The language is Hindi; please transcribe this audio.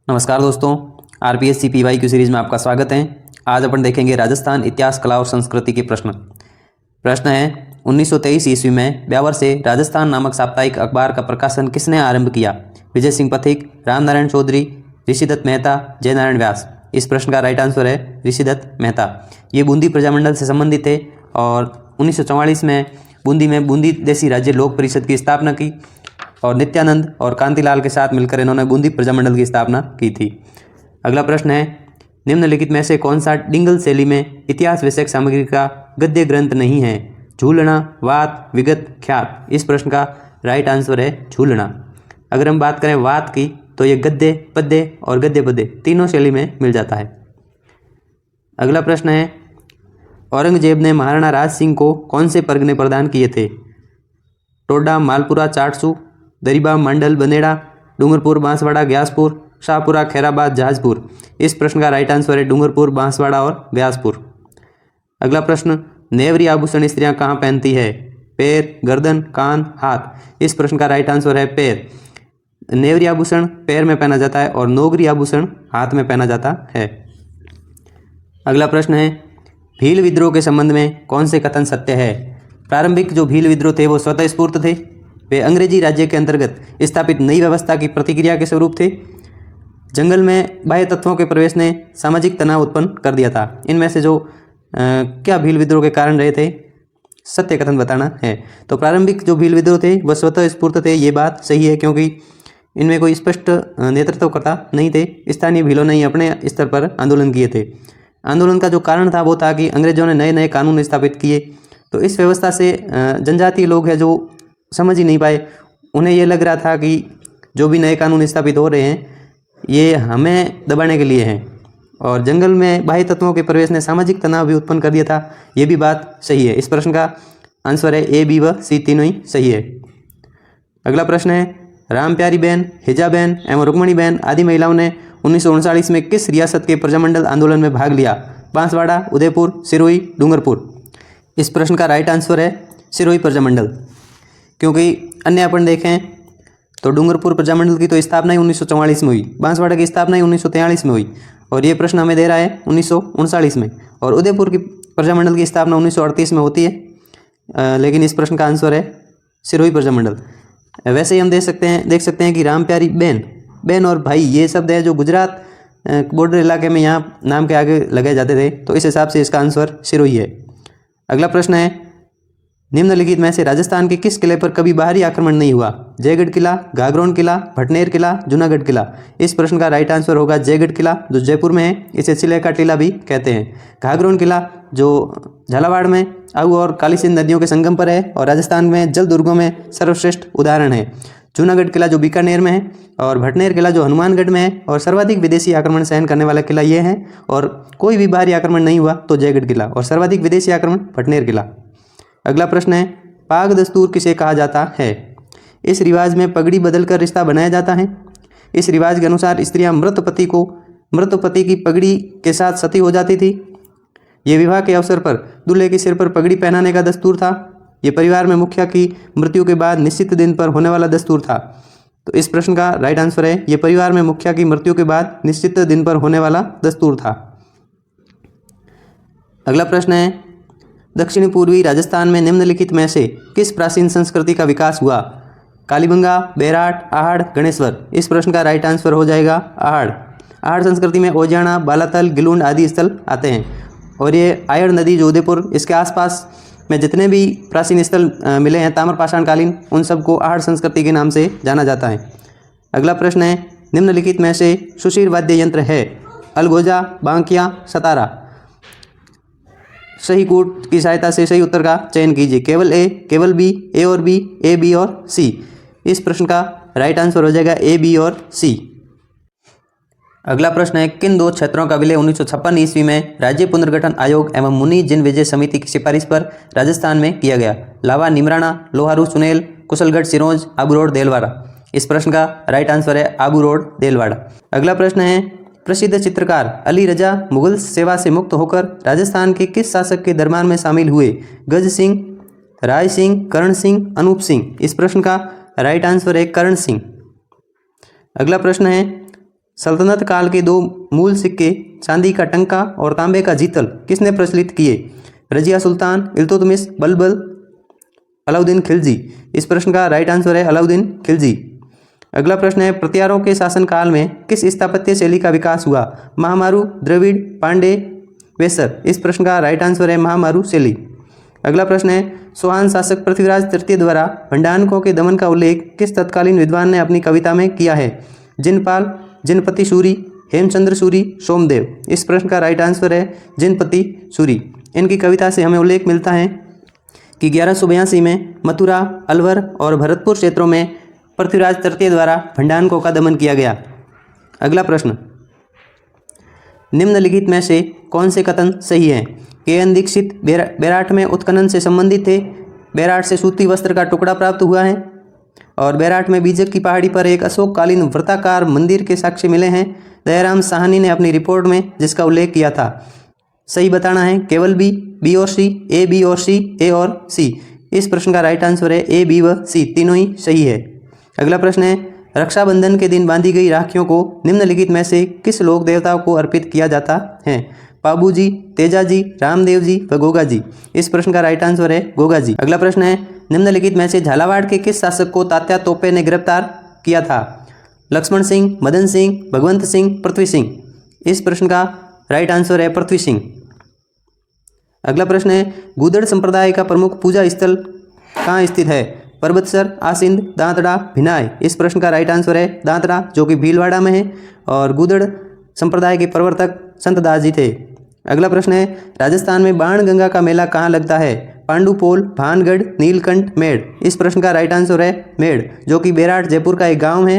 नमस्कार दोस्तों, आरपीएससी पीवाईक्यू सीरीज में आपका स्वागत है। आज अपन देखेंगे राजस्थान इतिहास, कला और संस्कृति के प्रश्न है 1923 ईस्वी में ब्यावर से राजस्थान नामक साप्ताहिक अखबार का प्रकाशन किसने आरंभ किया? विजय सिंह पथिक, रामनारायण चौधरी, ऋषिदत्त मेहता, जयनारायण व्यास। इस प्रश्न का राइट आंसर है ऋषिदत्त मेहता। ये बूंदी प्रजामंडल से संबंधित थे और 1944 में बूंदी देसी राज्य लोक परिषद की स्थापना की और नित्यानंद और कांतिलाल के साथ मिलकर इन्होंने बूंदी प्रजामंडल की स्थापना की थी। अगला प्रश्न है निम्नलिखित में से कौन सा डिंगल शैली में इतिहास विषयक सामग्री का गद्य ग्रंथ नहीं है? झूलना, वात, विगत, ख्यात। इस प्रश्न का राइट आंसर है झूलना। अगर हम बात करें वात की तो ये गद्य, पद्य और गद्य पद्य तीनों शैली में मिल जाता है। अगला प्रश्न है औरंगजेब ने महाराणा राज सिंह को कौन से परगने प्रदान किए थे? टोडा, मालपुरा, चाटसू, दरिबा, मंडल, बनेड़ा, डूंगरपुर, बांसवाड़ा, ग्यासपुर, शाहपुरा, खैराबाद, जहाजपुर। इस प्रश्न का राइट आंसर है डूंगरपुर, बांसवाड़ा और ग्यासपुर। अगला प्रश्न नेवरी आभूषण स्त्रियां कहाँ पहनती है? पैर, गर्दन, कान, हाथ। इस प्रश्न का राइट आंसर है पैर। नेवरी आभूषण पैर में पहना जाता है और नोगरी आभूषण हाथ में पहना जाता है। अगला प्रश्न है भील विद्रोह के संबंध में कौन से कथन सत्य है? प्रारंभिक जो भील विद्रोह थे वो स्वतः स्फूर्त थे, वे अंग्रेजी राज्य के अंतर्गत स्थापित नई व्यवस्था की प्रतिक्रिया के स्वरूप थे। जंगल में बाह्य तत्वों के प्रवेश ने सामाजिक तनाव उत्पन्न कर दिया था। इनमें से जो क्या भील विद्रोह के कारण रहे थे, सत्य कथन बताना है। तो प्रारंभिक जो भील विद्रोह थे वह स्वतः स्फूर्त थे, ये बात सही है क्योंकि इनमें कोई स्पष्ट नेतृत्वकर्ता नहीं थे। स्थानीय भीलों ने ही अपने स्तर पर आंदोलन किए थे। आंदोलन का जो कारण था वो था कि अंग्रेजों ने नए नए कानून स्थापित किए, तो इस व्यवस्था से जनजातीय लोग हैं जो समझ ही नहीं पाए। उन्हें ये लग रहा था कि जो भी नए कानून स्थापित हो रहे हैं ये हमें दबाने के लिए हैं, और जंगल में बाह्य तत्वों के प्रवेश ने सामाजिक तनाव भी उत्पन्न कर दिया था। ये भी बात सही है। इस प्रश्न का आंसर है ए, बी व सी तीनों ही सही है। अगला प्रश्न है रामप्यारी बहन, हिजाबेन एवं रुक्मणी बहन आदि महिलाओं ने 1939 में किस रियासत के प्रजामंडल आंदोलन में भाग लिया? बांसवाड़ा, उदयपुर, सिरोही, डूंगरपुर। इस प्रश्न का राइट आंसर है सिरोही प्रजामंडल, क्योंकि अन्य अपन देखें तो डूंगरपुर प्रजामंडल की तो स्थापना ही 1944 में हुई, बांसवाड़ा की स्थापना ही 1943 में हुई, और ये प्रश्न हमें दे रहा है 1939 में, और उदयपुर की प्रजामंडल की स्थापना 1938 में होती है। लेकिन इस प्रश्न का आंसर है सिरोही प्रजामंडल। वैसे ही हम देख सकते हैं कि रामप्यारी बहन और भाई ये शब्द है जो गुजरात बॉर्डर इलाके में यहाँ नाम के आगे लगाए जाते थे, तो इस हिसाब से इसका आंसर सिरोही है। अगला प्रश्न है निम्नलिखित में से राजस्थान के किस किले पर कभी बाहरी आक्रमण नहीं हुआ? जयगढ़ किला, घाघरोन किला, भटनेर किला, जूनागढ़ किला। इस प्रश्न का राइट आंसर होगा जयगढ़ किला, जो जयपुर में है। इसे चिले का टीला भी कहते हैं। घाघरोन किला जो झालावाड़ में आऊ और काली सिंध नदियों के संगम पर है और राजस्थान में जल दुर्गों में सर्वश्रेष्ठ उदाहरण है। जूनागढ़ किला जो बीकानेर में है, और भटनेर किला जो हनुमानगढ़ में है, और सर्वाधिक विदेशी आक्रमण सहन करने वाला किला ये है। और कोई भी बाहरी आक्रमण नहीं हुआ तो जयगढ़ किला, और सर्वाधिक विदेशी आक्रमण भटनेर किला। अगला प्रश्न है पाग दस्तूर किसे कहा जाता है? इस रिवाज में पगड़ी बदलकर रिश्ता बनाया जाता है। इस रिवाज के अनुसार स्त्रियां मृत पति की पगड़ी के साथ सती हो जाती थी। ये विवाह के अवसर पर दूल्हे के सिर पर पगड़ी पहनाने का दस्तूर था। ये परिवार में मुखिया की मृत्यु के बाद निश्चित दिन पर होने वाला दस्तूर था। तो इस प्रश्न का राइट आंसर है ये परिवार में मुखिया की मृत्यु के बाद निश्चित दिन पर होने वाला दस्तूर था। अगला प्रश्न है दक्षिण पूर्वी राजस्थान में निम्नलिखित में से किस प्राचीन संस्कृति का विकास हुआ? कालीबंगा, बेराट, आहड़, गणेश्वर। इस प्रश्न का राइट आंसर हो जाएगा आहड़। आहड़ संस्कृति में ओजाना, बालातल, गिलुंड आदि स्थल आते हैं, और ये आयड़ नदी जो उदयपुर इसके आसपास में जितने भी प्राचीन स्थल मिले हैं ताम्रपाषाण कालीन, उन सबको आहड़ संस्कृति के नाम से जाना जाता है। अगला प्रश्न है निम्नलिखित में से सुशीर वाद्य यंत्र है? अलगोजा, बांकिया, सतारा। सही कूट की सहायता से सही उत्तर का चयन कीजिए। केवल ए, केवल बी, ए और बी, ए, बी और सी। इस प्रश्न का राइट आंसर हो जाएगा ए, बी और सी। अगला प्रश्न है किन दो क्षेत्रों का विलय 1956 ईस्वी में राज्य पुनर्गठन आयोग एवं मुनि जिन विजय समिति की सिफारिश पर राजस्थान में किया गया? लावा, निमराना, लोहारू, चुनेल, कुशलगढ़, सिरोंज, आबू रोड, देलवाड़ा। इस प्रश्न का राइट आंसर है आबू रोड, देलवाड़ा। अगला प्रश्न है प्रसिद्ध चित्रकार अली रजा मुगल सेवा से मुक्त होकर राजस्थान के किस शासक के दरबार में शामिल हुए? गज सिंह, राय सिंह, करण सिंह, अनूप सिंह। इस प्रश्न का राइट आंसर है करण सिंह। अगला प्रश्न है सल्तनत काल के 2 मूल सिक्के चांदी का टंका और तांबे का जीतल किसने प्रचलित किए? रजिया सुल्तान, इल्तुतमिश, बलबल, अलाउद्दीन खिलजी। इस प्रश्न का राइट आंसर है अलाउद्दीन खिलजी। अगला प्रश्न है, प्रतिहारों के शासनकाल में किस स्थापत्य शैली का विकास हुआ? महामारू, द्रविड़, पांडे, वेसर। इस प्रश्न का राइट आंसर है महामारू शैली। अगला प्रश्न है, सोहान शासक पृथ्वीराज तृतीय द्वारा भंडारकों के दमन का उल्लेख किस तत्कालीन विद्वान ने अपनी कविता में किया है? जिनपाल, जिनपति सूरी, हेमचंद्र सूरी, सोमदेव। इस प्रश्न का राइट आंसर है जिनपति सूरी। इनकी कविता से हमें उल्लेख मिलता है कि 1182 में मथुरा, अलवर और भरतपुर क्षेत्रों में पृथ्वीराज तृतीय द्वारा भंडारकों का दमन किया गया। अगला प्रश्न, निम्नलिखित में से कौन से कथन सही हैं? के.एन. दीक्षित बेराट में उत्खनन से संबंधित थे, बेराट से सूती वस्त्र का टुकड़ा प्राप्त हुआ है, और बेराट में बीजक की पहाड़ी पर एक अशोककालीन वृत्ताकार मंदिर के साक्ष्य मिले हैं, दयाराम साहनी ने अपनी रिपोर्ट में जिसका उल्लेख किया था। सही बताना है केवल बी और सी, ए, बी और सी, ए और सी। इस प्रश्न का राइट आंसर है ए, बी व सी, तीनों ही सही है। अगला प्रश्न है, रक्षाबंधन के दिन बांधी गई राखियों को निम्नलिखित में से किस लोक देवताओं को अर्पित किया जाता है? पाबू जी, तेजा जी, रामदेव जी व गोगा जी। इस प्रश्न का राइट आंसर है गोगा जी। अगला प्रश्न है, निम्नलिखित में से झालावाड़ के किस शासक को तात्या तोपे ने गिरफ्तार किया था? लक्ष्मण सिंह, मदन सिंह, भगवंत सिंह, पृथ्वी सिंह। इस प्रश्न का राइट आंसर है पृथ्वी सिंह। अगला प्रश्न है, गूदड़ संप्रदाय का प्रमुख पूजा स्थल कहाँ स्थित है? परबतसर, आसिंद, दांतड़ा, भिनाय। इस प्रश्न का राइट आंसर है दांतड़ा, जो कि भीलवाड़ा में है, और गूदड़ संप्रदाय के प्रवर्तक संत दास जी थे। अगला प्रश्न है, राजस्थान में बाणगंगा का मेला कहाँ लगता है? पांडुपोल, भानगढ़, नीलकंठ, मेड़। इस प्रश्न का राइट आंसर है मेड़, जो कि बेराट जयपुर का एक गांव है।